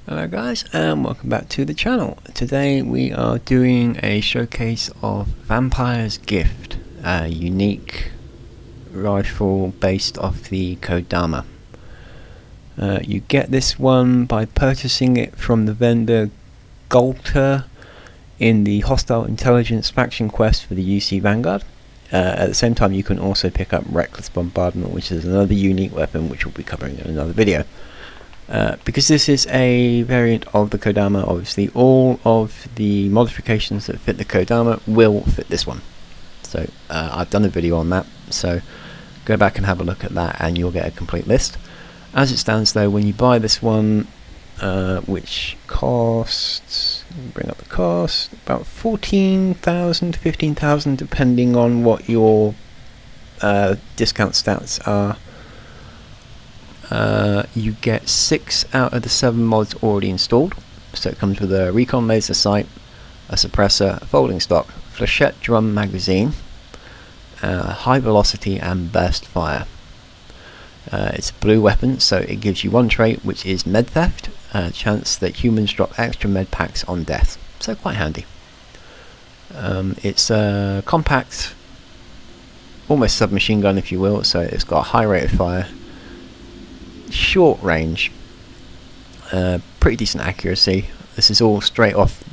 Hello guys, and welcome back to the channel. Today we are doing a showcase of Vampire's Gift, a unique rifle based off the Kodama. You get this one by purchasing it from the vendor Golter in the Hostile Intelligence faction quest for the UC Vanguard. At the same time you can also pick up Reckless Bombardment, which is another unique weapon which we'll be covering in another video. Because this is a variant of the Kodama, obviously all of the modifications that fit the Kodama will fit this one. So I've done a video on that, so go back and have a look at that and you'll get a complete list. As it stands though, when you buy this one, which costs, bring up the cost, about 14,000 to 15,000 depending on what your discount stats are. You get 6 out of the 7 mods already installed. So it comes with a recon laser sight, a suppressor, a folding stock, flechette drum magazine, high velocity and burst fire. It's a blue weapon, so it gives you one trait, which is med theft, a chance that humans drop extra med packs on death. So quite handy. It's a compact, almost submachine gun if you will, so it's got a high rate of fire, short range, pretty decent accuracy. This is all straight off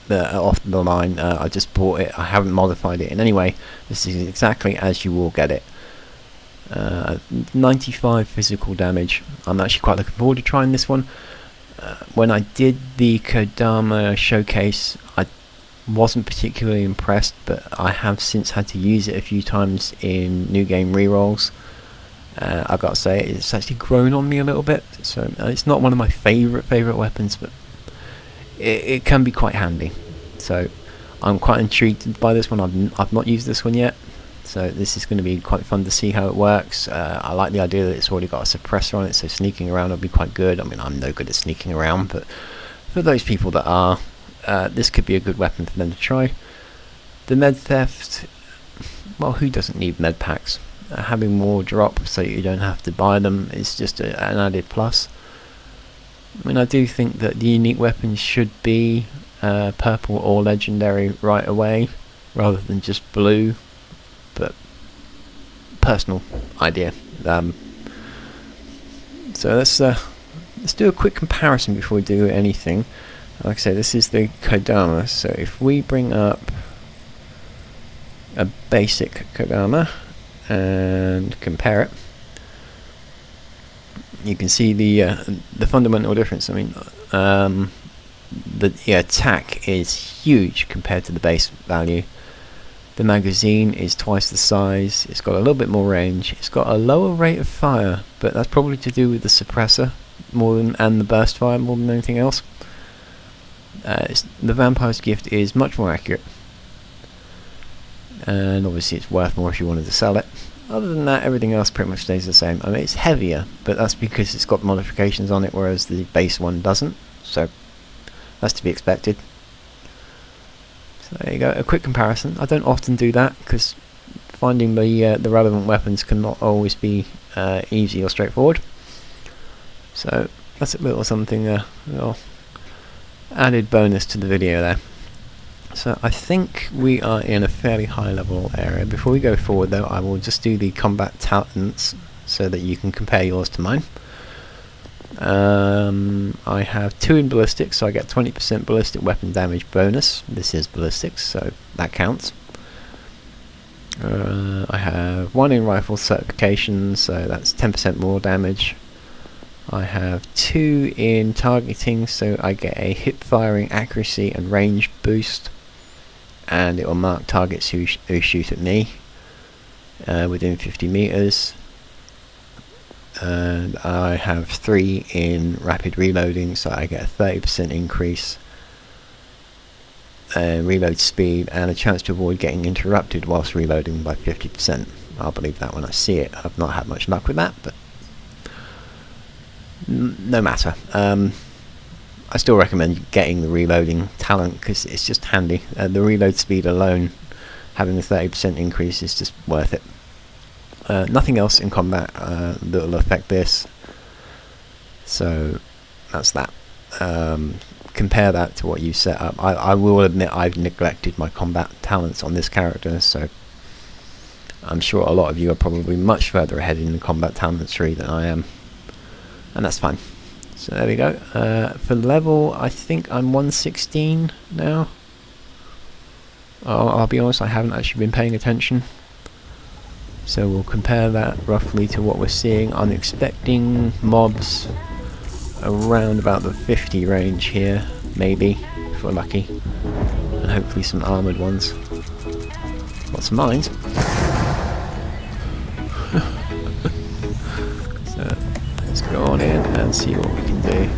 the line. I just bought it, I haven't modified it in any way. This is exactly as you will get it. 95 physical damage. I'm actually quite looking forward to trying this one. When I did the Kodama showcase I wasn't particularly impressed, but I have since had to use it a few times in new game rerolls. I've got to say it's actually grown on me a little bit, so it's not one of my favourite weapons, but it can be quite handy. So I'm quite intrigued by this one. I've not used this one yet, so this is going to be quite fun to see how it works. I like the idea that it's already got a suppressor on it, so sneaking around will be quite good. I mean, I'm no good at sneaking around, but for those people that are, this could be a good weapon for them to try. The med theft, well, who doesn't need med packs? Having more drop so you don't have to buy them is just an added plus. I mean, I do think that the unique weapons should be purple or legendary right away rather than just blue, but personal idea. So let's do a quick comparison before we do anything. Like I say, this is the Kodama, so if we bring up a basic Kodama and compare it, you can see the fundamental difference. I mean, the attack is huge compared to the base value. The magazine is twice the size, it's got a little bit more range, it's got a lower rate of fire, but that's probably to do with the suppressor more than, and the burst fire more than anything else. The Vampire's Gift is much more accurate, and obviously it's worth more if you wanted to sell it. Other than that, everything else pretty much stays the same. I mean, it's heavier, but that's because it's got modifications on it, whereas the base one doesn't, so that's to be expected. So there you go, a quick comparison. I don't often do that because finding the relevant weapons cannot always be easy or straightforward. So that's a little something, little added bonus to the video there. So I think we are in a fairly high level area. Before we go forward though, I will just do the combat talents so that you can compare yours to mine. I have 2 in ballistics, so I get 20% ballistic weapon damage bonus. This is ballistics, so that counts. I have 1 in rifle certification, so that's 10% more damage. I have 2 in targeting, so I get a hip firing accuracy and range boost, and it will mark targets who shoot at me within 50 meters. And I have 3 in rapid reloading, so I get a 30% increase reload speed and a chance to avoid getting interrupted whilst reloading by 50%. I'll believe that when I see it. I've not had much luck with that, but no matter. I still recommend getting the reloading talent because it's just handy. The reload speed alone, having a 30% increase, is just worth it. Nothing else in combat that will affect this, so that's that. compare that to what you set up. I will admit I've neglected my combat talents on this character, so I'm sure a lot of you are probably much further ahead in the combat talent tree than I am, and that's fine. So there we go. For level, I think I'm 116 now. I'll be honest, I haven't actually been paying attention. So we'll compare that roughly to what we're seeing. I'm expecting mobs around about the 50 range here, maybe, if we're lucky. And hopefully some armoured ones. Lots of mines. So let's go on in and see what we can do.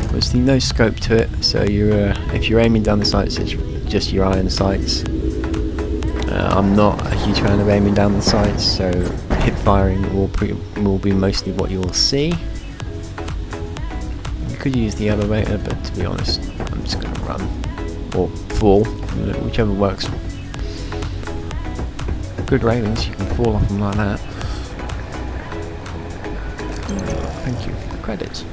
Obviously no scope to it, so you're if you're aiming down the sights, it's just your iron sights. I'm not a huge fan of aiming down the sights, so hip firing will be mostly what you'll see. You could use the elevator, but to be honest, I'm just going to run or fall, whichever works. Good railings, you can fall off them like that. Thank you. Credits.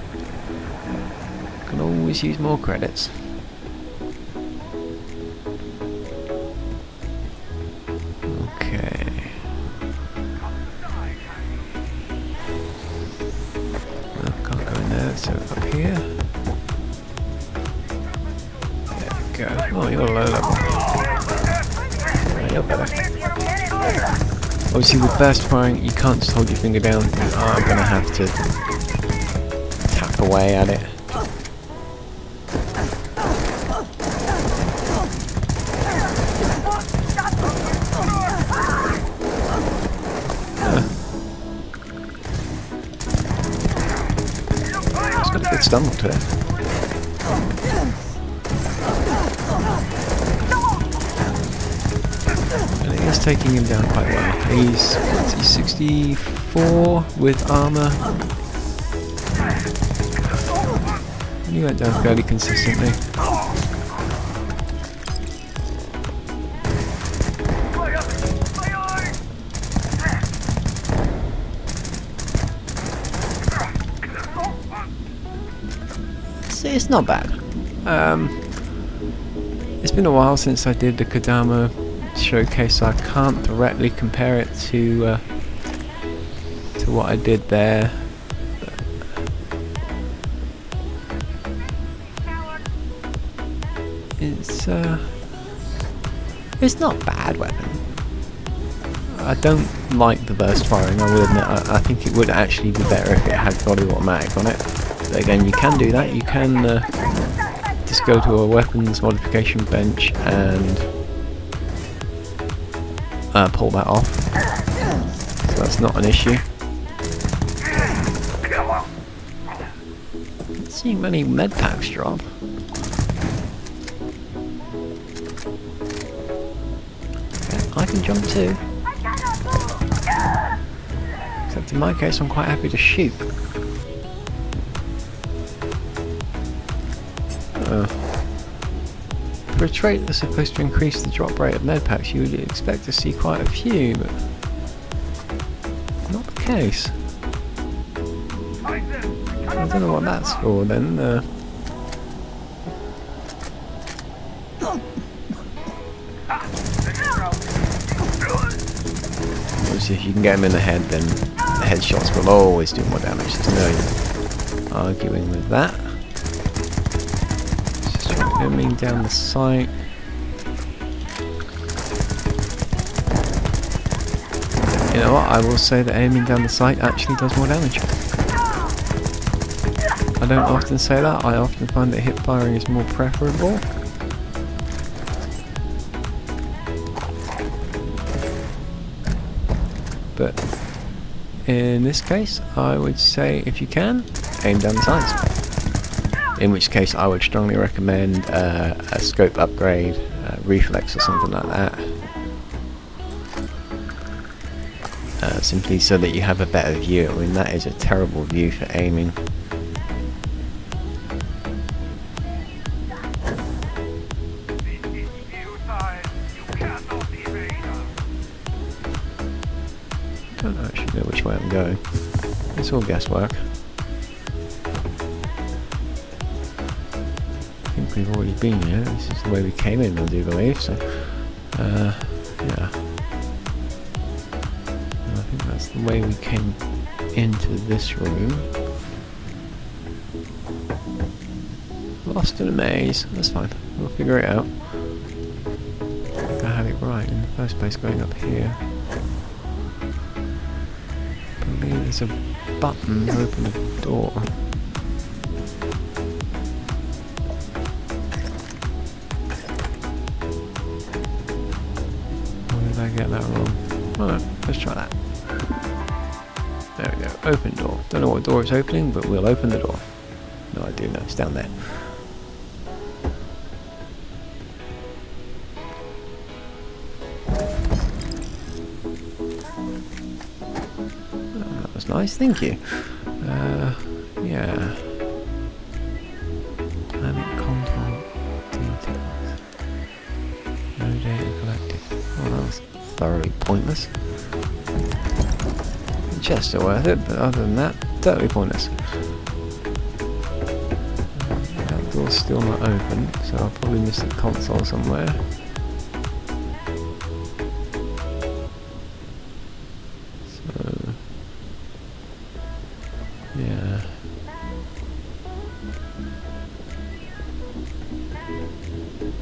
Can always use more credits. Okay. No, can't go in there, so up here. There we go. Oh, you're low level. Yeah, you're better. Obviously with burst firing, you can't just hold your finger down. You are going to have to tap away at it. It's got a good stumble to it. He's taking him down quite well. He's 64 with armour. And he went down fairly consistently. It's not bad. It's been a while since I did the Kodama showcase, so I can't directly compare it to what I did there. It's not a bad weapon. I don't like the burst firing, I will admit. I think it would actually be better if it had body automatic on it. But again, you can do that. You can just go to a weapons modification bench and pull that off. So that's not an issue. Not seeing many med packs drop. I can jump too. Except in my case, I'm quite happy to shoot. For a trait that's supposed to increase the drop rate of medpacks, you would expect to see quite a few, but not the case. I don't know what that's for then. Obviously if you can get them in the head, then the headshots will always do more damage. There's no arguing with that. Aiming down the sight. You know what, I will say that aiming down the sight actually does more damage. I don't often say that, I often find that hip firing is more preferable. But in this case, I would say if you can, aim down the sights. In which case I would strongly recommend a scope upgrade, reflex or something like that. Simply so that you have a better view. I mean, that is a terrible view for aiming. I don't actually know which way I'm going. It's all guesswork. we've already been here. This is the way we came in, I do believe. So, yeah. And I think that's the way we came into this room. Lost in a maze. That's fine. We'll figure it out. I think I had it right in the first place, going up here. I believe there's a button to open the door. Or did I get that wrong? Oh no, let's try that. There we go. Open door. Don't know what door it's opening, but we'll open the door. No, I do know. It's down there. That was nice, thank you. Yeah. Dynamic content details. No data collected. Oh, that was thoroughly pointless. The chests are worth it, but other than that, totally pointless. That door's still not open, so I'll probably miss the console somewhere. So, yeah.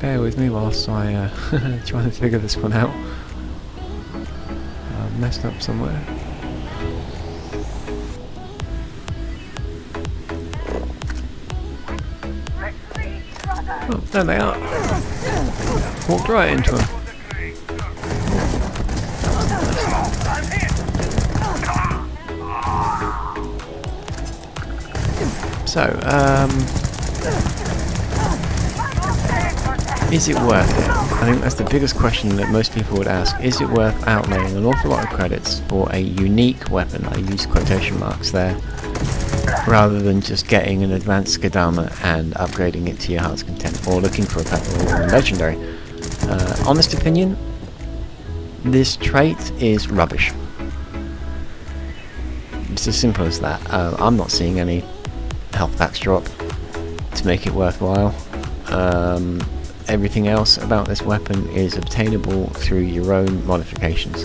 Bear with me whilst I try and figure this one out. I've messed up somewhere. Oh, there they are. Walked right into them. So, is it worth it? I think that's the biggest question that most people would ask. Is it worth outlaying an awful lot of credits for a unique weapon? I use quotation marks there. Rather than just getting an advanced Kodama and upgrading it to your heart's content, or looking for a legendary. Honest opinion, this trait is rubbish. It's as simple as that. I'm not seeing any health packs drop to make it worthwhile. Everything else about this weapon is obtainable through your own modifications.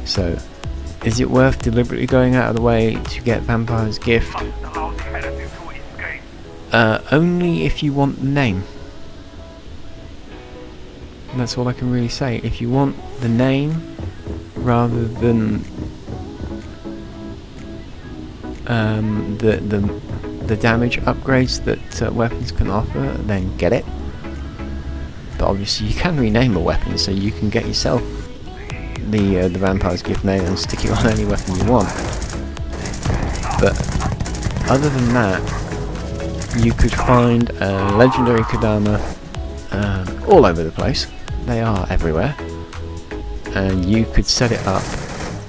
So, is it worth deliberately going out of the way to get Vampire's Gift? Only if you want the name. And that's all I can really say. If you want the name, rather than the damage upgrades that weapons can offer, then get it. But obviously you can rename a weapon, so you can get yourself the Vampire's Gift name and stick it on any weapon you want. But other than that, you could find a legendary Kodama all over the place. They are everywhere, and you could set it up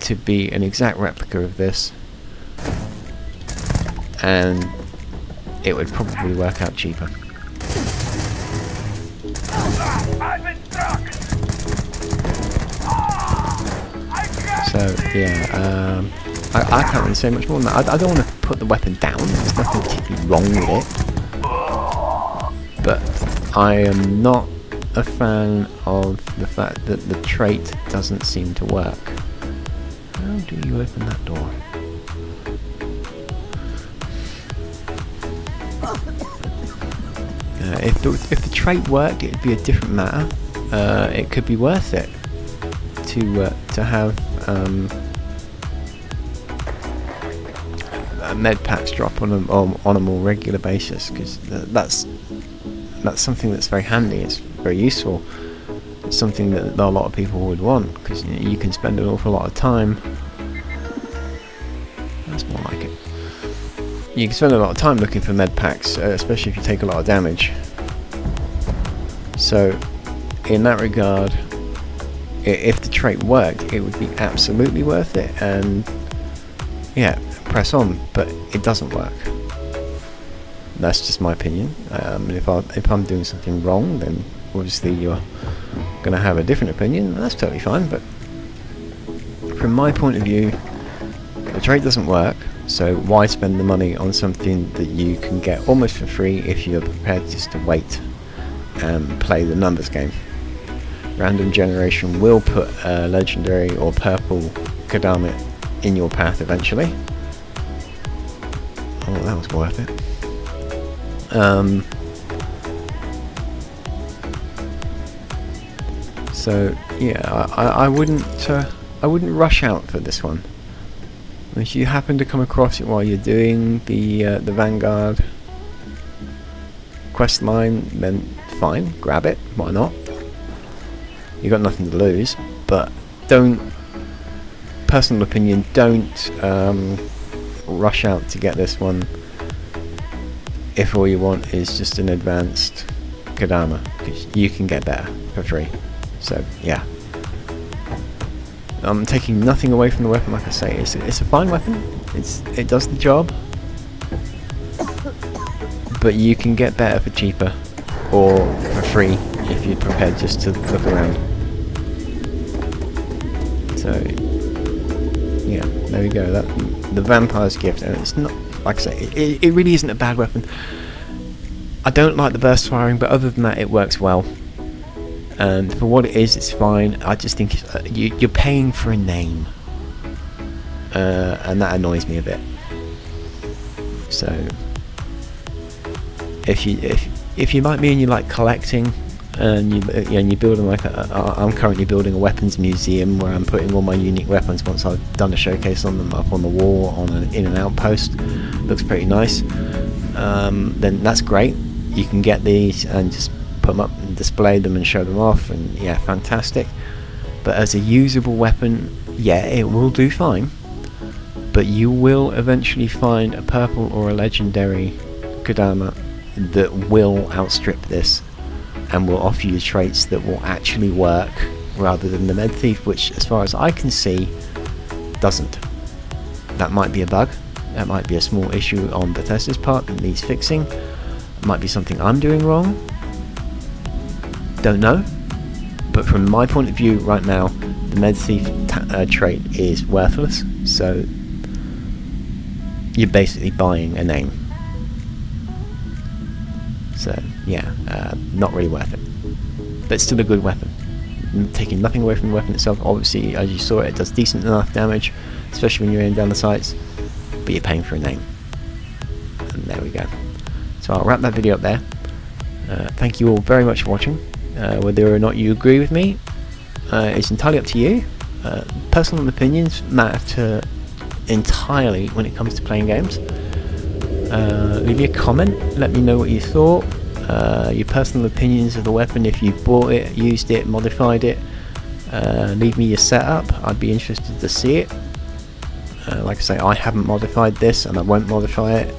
to be an exact replica of this, and it would probably work out cheaper. So yeah, I can't really say much more than that. I don't want to put the weapon down. There's nothing particularly wrong with it, but I am not a fan of the fact that the trait doesn't seem to work. How do you open that door? If the trait worked, it'd be a different matter. It could be worth it to have med packs drop on a more regular basis, because that's something that's very handy. It's very useful. It's something that a lot of people would want, because you can spend an awful lot of time. That's more like it. You can spend a lot of time looking for med packs, especially if you take a lot of damage. So, in that regard, if the trait worked, it would be absolutely worth it, and yeah, press on. But it doesn't work. That's just my opinion. And if I'm doing something wrong, then obviously you're going to have a different opinion, and that's totally fine. But from my point of view, the trait doesn't work, So why spend the money on something that you can get almost for free if you're prepared just to wait and play the numbers game? Random generation will put a legendary or purple Kodama in your path eventually. Oh, that was worth it. So yeah, I wouldn't rush out for this one. If you happen to come across it while you're doing the Vanguard quest line, then fine, grab it. Why not? You got nothing to lose. But don't, personal opinion, don't rush out to get this one if all you want is just an advanced Kodama, because you can get better for free. So yeah, I'm taking nothing away from the weapon. Like I say, it's a fine weapon. It does the job, but you can get better for cheaper or for free if you're prepared just to look around. So yeah, there we go. That the Vampire's Gift, and it's not, like I say, it really isn't a bad weapon. I don't like the burst firing, but other than that, it works well. And for what it is, it's fine. I just think you're paying for a name, and that annoys me a bit. So if you like me and you like collecting, and you're building like I'm currently building a weapons museum where I'm putting all my unique weapons once I've done a showcase on them up on the wall in an outpost. Looks pretty nice. Then that's great. You can get these and just put them up and display them and show them off, and yeah, fantastic. But as a usable weapon, yeah, it will do fine, but you will eventually find a purple or a legendary Kodama that will outstrip this and will offer you traits that will actually work, rather than the Med Thief, which as far as I can see doesn't. That might be a bug, that might be a small issue on Bethesda's part that needs fixing, it might be something I'm doing wrong, don't know. But from my point of view right now, the Med Thief trait is worthless, so you're basically buying a name. So yeah, not really worth it, but still a good weapon. Taking nothing away from the weapon itself. Obviously, as you saw, it does decent enough damage, especially when you're in down the sights, but you're paying for a name. And there we go. So I'll wrap that video up there. Thank you all very much for watching. Whether or not you agree with me, it's entirely up to you. Personal opinions matter entirely when it comes to playing games. Leave me a comment, let me know what you thought, your personal opinions of the weapon, if you bought it, used it, modified it. Leave me your setup, I'd be interested to see it. Like I say, I haven't modified this and I won't modify it,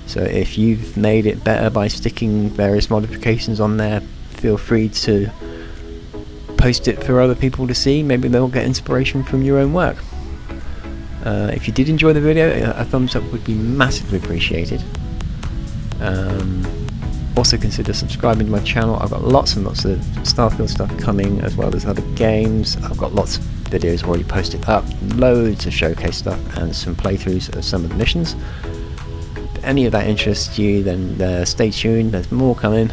so if you've made it better by sticking various modifications on there, feel free to post it for other people to see. Maybe they'll get inspiration from your own work. If you did enjoy the video, a thumbs up would be massively appreciated. Also consider subscribing to my channel. I've got lots and lots of Starfield stuff coming, as well as other games. I've got lots of videos already posted up, loads of showcase stuff, and some playthroughs of some of the missions. If any of that interests you, then stay tuned, there's more coming.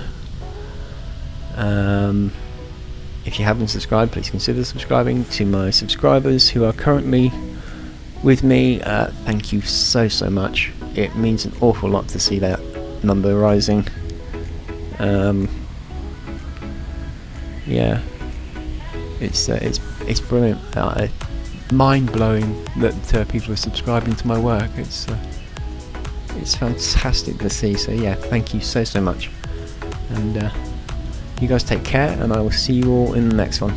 If you haven't subscribed, please consider subscribing. To my subscribers who are currently with me, thank you so much. It means an awful lot to see that number rising. Yeah, it's brilliant. Mind blowing that people are subscribing to my work. It's fantastic to see. So yeah, thank you so much. And you guys take care, and I will see you all in the next one.